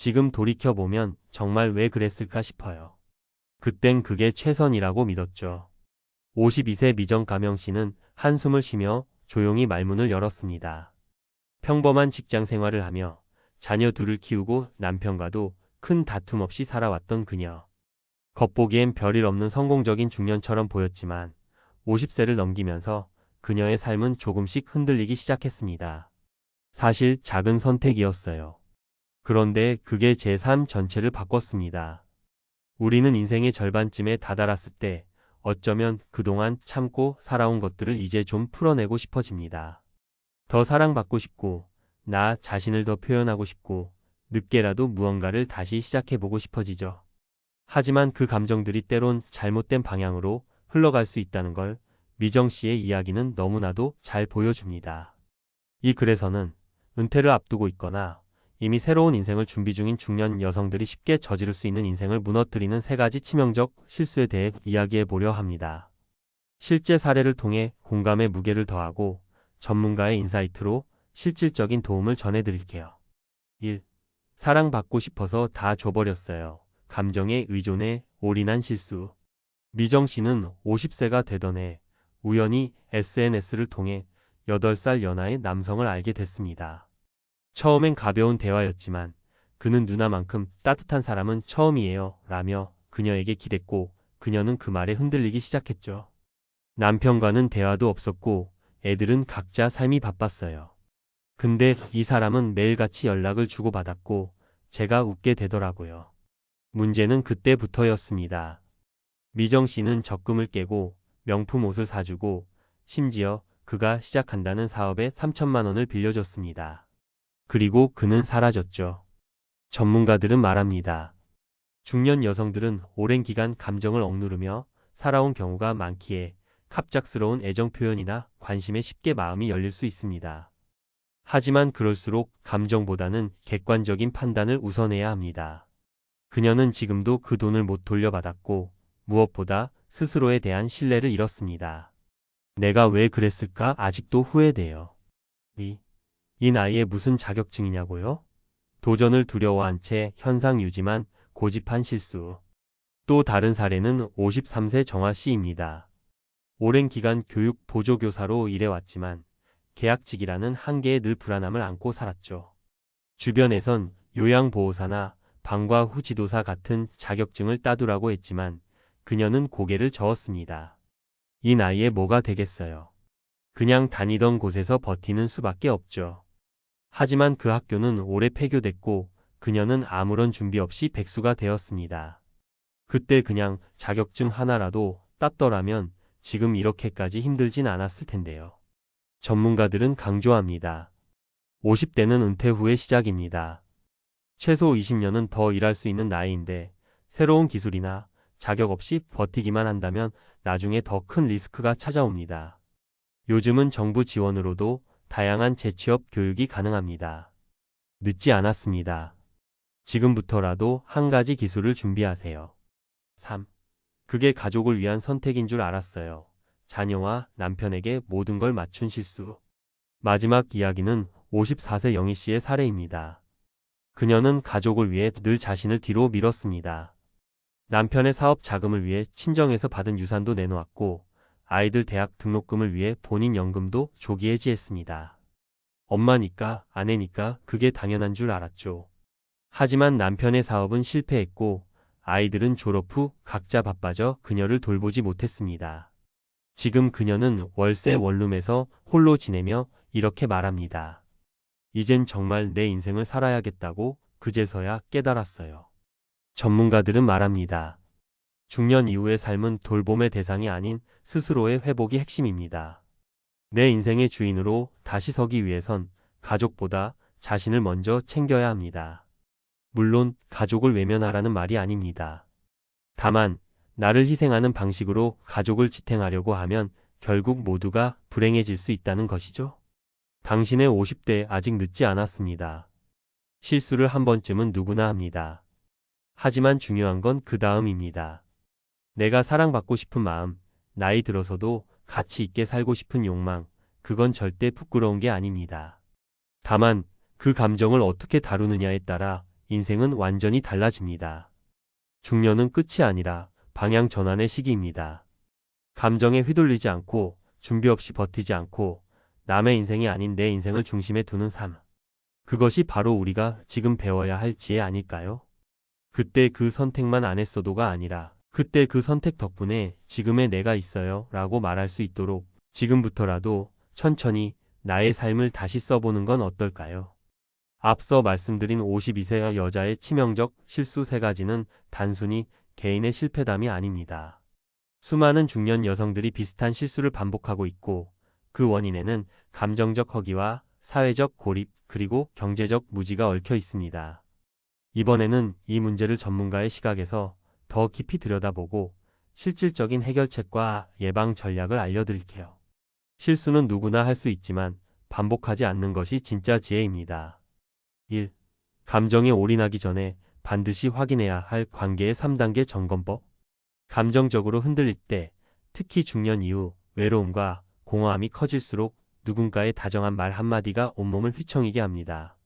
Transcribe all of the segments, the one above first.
지금 돌이켜보면 정말 왜 그랬을까 싶어요. 그땐 그게 최선이라고 믿었죠. 52세 미정 가명 씨는 한숨을 쉬며 조용히 말문을 열었습니다. 평범한 직장 생활을 하며 자녀 둘을 키우고 남편과도 큰 다툼 없이 살아왔던 그녀. 겉보기엔 별일 없는 성공적인 중년처럼 보였지만 50세를 넘기면서 그녀의 삶은 조금씩 흔들리기 시작했습니다. 사실 작은 선택이었어요. 그런데 그게 제 삶 전체를 바꿨습니다. 우리는 인생의 절반쯤에 다다랐을 때 어쩌면 그동안 참고 살아온 것들을 이제 좀 풀어내고 싶어집니다. 더 사랑받고 싶고, 나 자신을 더 표현하고 싶고, 늦게라도 무언가를 다시 시작해보고 싶어지죠. 하지만 그 감정들이 때론 잘못된 방향으로 흘러갈 수 있다는 걸 미정 씨의 이야기는 너무나도 잘 보여줍니다. 이 글에서는 은퇴를 앞두고 있거나 이미 새로운 인생을 준비 중인 중년 여성들이 쉽게 저지를 수 있는 인생을 무너뜨리는 3가지 치명적 실수에 대해 이야기해 보려 합니다. 실제 사례를 통해 공감의 무게를 더하고 전문가의 인사이트로 실질적인 도움을 전해드릴게요. 1. 사랑받고 싶어서 다 줘버렸어요. 감정에 의존해 올인한 실수. 미정 씨는 50세가 되던 해 우연히 SNS를 통해 8살 연하의 남성을 알게 됐습니다. 처음엔 가벼운 대화였지만 그는 누나만큼 따뜻한 사람은 처음이에요 라며 그녀에게 기댔고 그녀는 그 말에 흔들리기 시작했죠. 남편과는 대화도 없었고 애들은 각자 삶이 바빴어요. 근데 이 사람은 매일같이 연락을 주고받았고 제가 웃게 되더라고요. 문제는 그때부터였습니다. 미정 씨는 적금을 깨고 명품 옷을 사주고 심지어 그가 시작한다는 사업에 3천만 원을 빌려줬습니다. 그리고 그는 사라졌죠. 전문가들은 말합니다. 중년 여성들은 오랜 기간 감정을 억누르며 살아온 경우가 많기에 갑작스러운 애정 표현이나 관심에 쉽게 마음이 열릴 수 있습니다. 하지만 그럴수록 감정보다는 객관적인 판단을 우선해야 합니다. 그녀는 지금도 그 돈을 못 돌려받았고 무엇보다 스스로에 대한 신뢰를 잃었습니다. 내가 왜 그랬을까 아직도 후회돼요. 이 나이에 무슨 자격증이냐고요? 도전을 두려워한 채 현상 유지만 고집한 실수. 또 다른 사례는 53세 정화 씨입니다. 오랜 기간 교육 보조교사로 일해왔지만 계약직이라는 한계에 늘 불안함을 안고 살았죠. 주변에선 요양보호사나 방과 후 지도사 같은 자격증을 따두라고 했지만 그녀는 고개를 저었습니다. 이 나이에 뭐가 되겠어요. 그냥 다니던 곳에서 버티는 수밖에 없죠. 하지만 그 학교는 올해 폐교됐고 그녀는 아무런 준비 없이 백수가 되었습니다. 그때 그냥 자격증 하나라도 땄더라면 지금 이렇게까지 힘들진 않았을 텐데요. 전문가들은 강조합니다. 50대는 은퇴 후의 시작입니다. 최소 20년은 더 일할 수 있는 나이인데 새로운 기술이나 자격 없이 버티기만 한다면 나중에 더 큰 리스크가 찾아옵니다. 요즘은 정부 지원으로도 다양한 재취업 교육이 가능합니다. 늦지 않았습니다. 지금부터라도 한 가지 기술을 준비하세요. 3. 그게 가족을 위한 선택인 줄 알았어요. 자녀와 남편에게 모든 걸 맞춘 실수. 마지막 이야기는 54세 영희 씨의 사례입니다. 그녀는 가족을 위해 늘 자신을 뒤로 밀었습니다. 남편의 사업 자금을 위해 친정에서 받은 유산도 내놓았고 아이들 대학 등록금을 위해 본인 연금도 조기 해지했습니다. 엄마니까 아내니까 그게 당연한 줄 알았죠. 하지만 남편의 사업은 실패했고 아이들은 졸업 후 각자 바빠져 그녀를 돌보지 못했습니다. 지금 그녀는 월세 원룸에서 홀로 지내며 이렇게 말합니다. 이젠 정말 내 인생을 살아야겠다고 그제서야 깨달았어요. 전문가들은 말합니다. 중년 이후의 삶은 돌봄의 대상이 아닌 스스로의 회복이 핵심입니다. 내 인생의 주인으로 다시 서기 위해선 가족보다 자신을 먼저 챙겨야 합니다. 물론 가족을 외면하라는 말이 아닙니다. 다만 나를 희생하는 방식으로 가족을 지탱하려고 하면 결국 모두가 불행해질 수 있다는 것이죠. 당신의 50대 아직 늦지 않았습니다. 실수를 한 번쯤은 누구나 합니다. 하지만 중요한 건 그 다음입니다. 내가 사랑받고 싶은 마음, 나이 들어서도 가치 있게 살고 싶은 욕망, 그건 절대 부끄러운 게 아닙니다. 다만 그 감정을 어떻게 다루느냐에 따라 인생은 완전히 달라집니다. 중년은 끝이 아니라 방향 전환의 시기입니다. 감정에 휘둘리지 않고 준비 없이 버티지 않고 남의 인생이 아닌 내 인생을 중심에 두는 삶. 그것이 바로 우리가 지금 배워야 할 지혜 아닐까요? 그때 그 선택만 안 했어도가 아니라 그때 그 선택 덕분에 지금의 내가 있어요 라고 말할 수 있도록 지금부터라도 천천히 나의 삶을 다시 써보는 건 어떨까요? 앞서 말씀드린 52세 여자의 치명적 실수 3가지는 단순히 개인의 실패담이 아닙니다. 수많은 중년 여성들이 비슷한 실수를 반복하고 있고 그 원인에는 감정적 허기와 사회적 고립 그리고 경제적 무지가 얽혀 있습니다. 이번에는 이 문제를 전문가의 시각에서 더 깊이 들여다보고 실질적인 해결책과 예방 전략을 알려드릴게요. 실수는 누구나 할 수 있지만 반복하지 않는 것이 진짜 지혜입니다. 1. 감정에 올인하기 전에 반드시 확인해야 할 관계의 3단계 점검법. 감정적으로 흔들릴 때, 특히 중년 이후 외로움과 공허함이 커질수록 누군가의 다정한 말 한마디가 온몸을 휘청이게 합니다.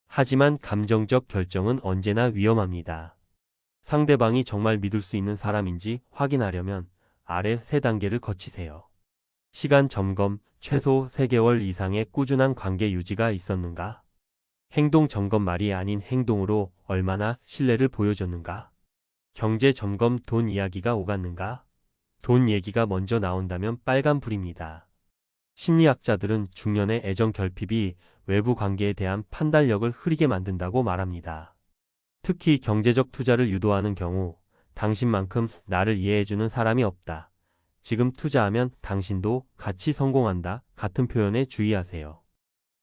하지만 감정적 결정은 언제나 위험합니다. 상대방이 정말 믿을 수 있는 사람인지 확인하려면 아래 3단계를 거치세요. 시간 점검, 최소 3개월 이상의 꾸준한 관계 유지가 있었는가? 행동 점검, 말이 아닌 행동으로 얼마나 신뢰를 보여줬는가? 경제 점검, 돈 이야기가 오갔는가? 돈 얘기가 먼저 나온다면 빨간불입니다. 심리학자들은 중년의 애정 결핍이 외부 관계에 대한 판단력을 흐리게 만든다고 말합니다. 특히 경제적 투자를 유도하는 경우 당신만큼 나를 이해해주는 사람이 없다. 지금 투자하면 당신도 같이 성공한다 같은 표현에 주의하세요.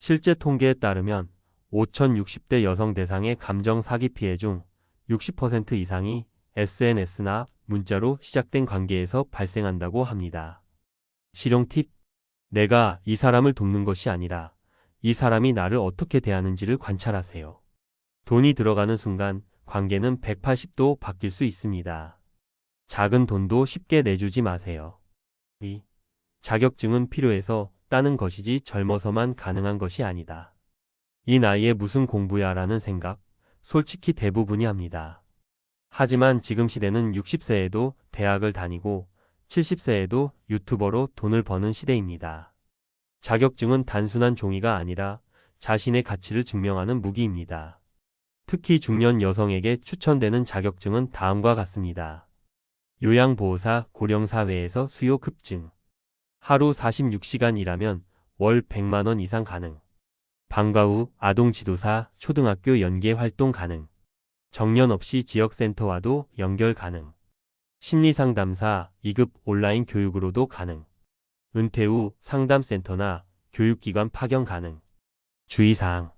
실제 통계에 따르면 5060대 여성 대상의 감정 사기 피해 중 60% 이상이 SNS나 문자로 시작된 관계에서 발생한다고 합니다. 실용 팁. 내가 이 사람을 돕는 것이 아니라 이 사람이 나를 어떻게 대하는지를 관찰하세요. 돈이 들어가는 순간 관계는 180도 바뀔 수 있습니다. 작은 돈도 쉽게 내주지 마세요. 2. 자격증은 필요해서 따는 것이지 젊어서만 가능한 것이 아니다. 이 나이에 무슨 공부야 라는 생각, 솔직히 대부분이 합니다. 하지만 지금 시대는 60세에도 대학을 다니고 70세에도 유튜버로 돈을 버는 시대입니다. 자격증은 단순한 종이가 아니라 자신의 가치를 증명하는 무기입니다. 특히 중년 여성에게 추천되는 자격증은 다음과 같습니다. 요양보호사 고령사회에서 수요 급증. 하루 46시간 일하면 월 100만 원 이상 가능. 방과 후 아동지도사 초등학교 연계 활동 가능. 정년 없이 지역센터와도 연결 가능. 심리상담사 2급 온라인 교육으로도 가능. 은퇴 후 상담센터나 교육기관 파견 가능. 주의사항.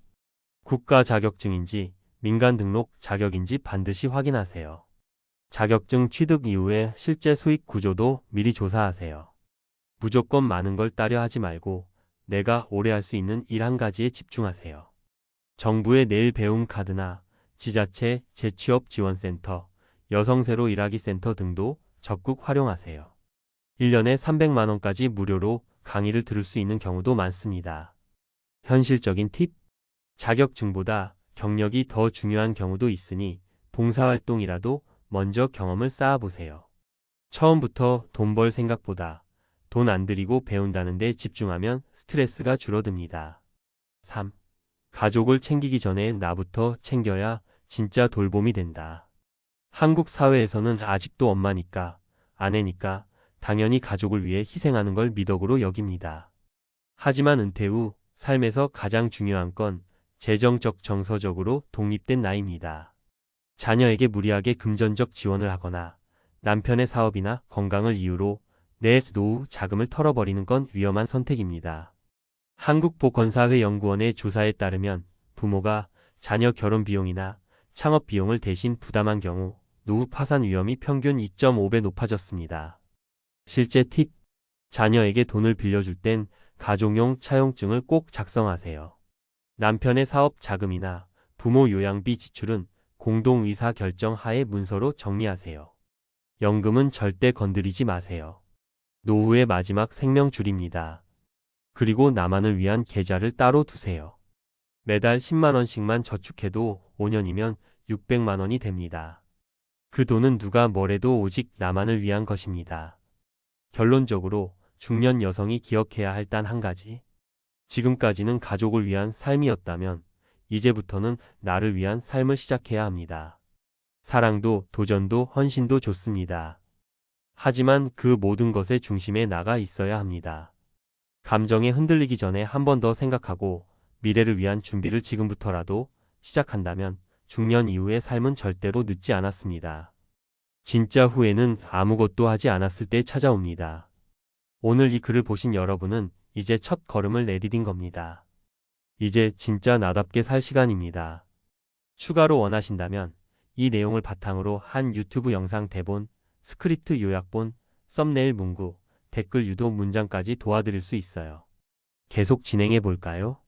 국가 자격증인지 민간 등록 자격인지 반드시 확인하세요. 자격증 취득 이후에 실제 수익 구조도 미리 조사하세요. 무조건 많은 걸 따려 하지 말고 내가 오래 할 수 있는 일 한 가지에 집중하세요. 정부의 내일 배움 카드나 지자체 재취업 지원센터, 여성세로 일하기 센터 등도 적극 활용하세요. 1년에 300만 원까지 무료로 강의를 들을 수 있는 경우도 많습니다. 현실적인 팁. 자격증보다 경력이 더 중요한 경우도 있으니 봉사활동이라도 먼저 경험을 쌓아보세요. 처음부터 돈 벌 생각보다 돈 안 들이고 배운다는 데 집중하면 스트레스가 줄어듭니다. 3. 가족을 챙기기 전에 나부터 챙겨야 진짜 돌봄이 된다. 한국 사회에서는 아직도 엄마니까, 아내니까 당연히 가족을 위해 희생하는 걸 미덕으로 여깁니다. 하지만 은퇴 후 삶에서 가장 중요한 건 재정적 정서적으로 독립된 나이입니다. 자녀에게 무리하게 금전적 지원을 하거나 남편의 사업이나 건강을 이유로 내 노후 자금을 털어버리는 건 위험한 선택입니다. 한국보건사회연구원의 조사에 따르면 부모가 자녀 결혼 비용이나 창업 비용을 대신 부담한 경우 노후 파산 위험이 평균 2.5배 높아졌습니다. 실제 팁. 자녀에게 돈을 빌려줄 땐 가족용 차용증을 꼭 작성하세요. 남편의 사업 자금이나 부모 요양비 지출은 공동의사 결정 하에 문서로 정리하세요. 연금은 절대 건드리지 마세요. 노후의 마지막 생명줄입니다. 그리고 나만을 위한 계좌를 따로 두세요. 매달 10만 원씩만 저축해도 5년이면 600만 원이 됩니다. 그 돈은 누가 뭐래도 오직 나만을 위한 것입니다. 결론적으로 중년 여성이 기억해야 할 단 한 가지. 지금까지는 가족을 위한 삶이었다면 이제부터는 나를 위한 삶을 시작해야 합니다. 사랑도 도전도 헌신도 좋습니다. 하지만 그 모든 것의 중심에 나가 있어야 합니다. 감정에 흔들리기 전에 한 번 더 생각하고 미래를 위한 준비를 지금부터라도 시작한다면 중년 이후의 삶은 절대로 늦지 않았습니다. 진짜 후회는 아무것도 하지 않았을 때 찾아옵니다. 오늘 이 글을 보신 여러분은 이제 첫 걸음을 내디딘 겁니다. 이제 진짜 나답게 살 시간입니다. 추가로 원하신다면 이 내용을 바탕으로 한 유튜브 영상 대본, 스크립트 요약본, 썸네일 문구, 댓글 유도 문장까지 도와드릴 수 있어요. 계속 진행해 볼까요?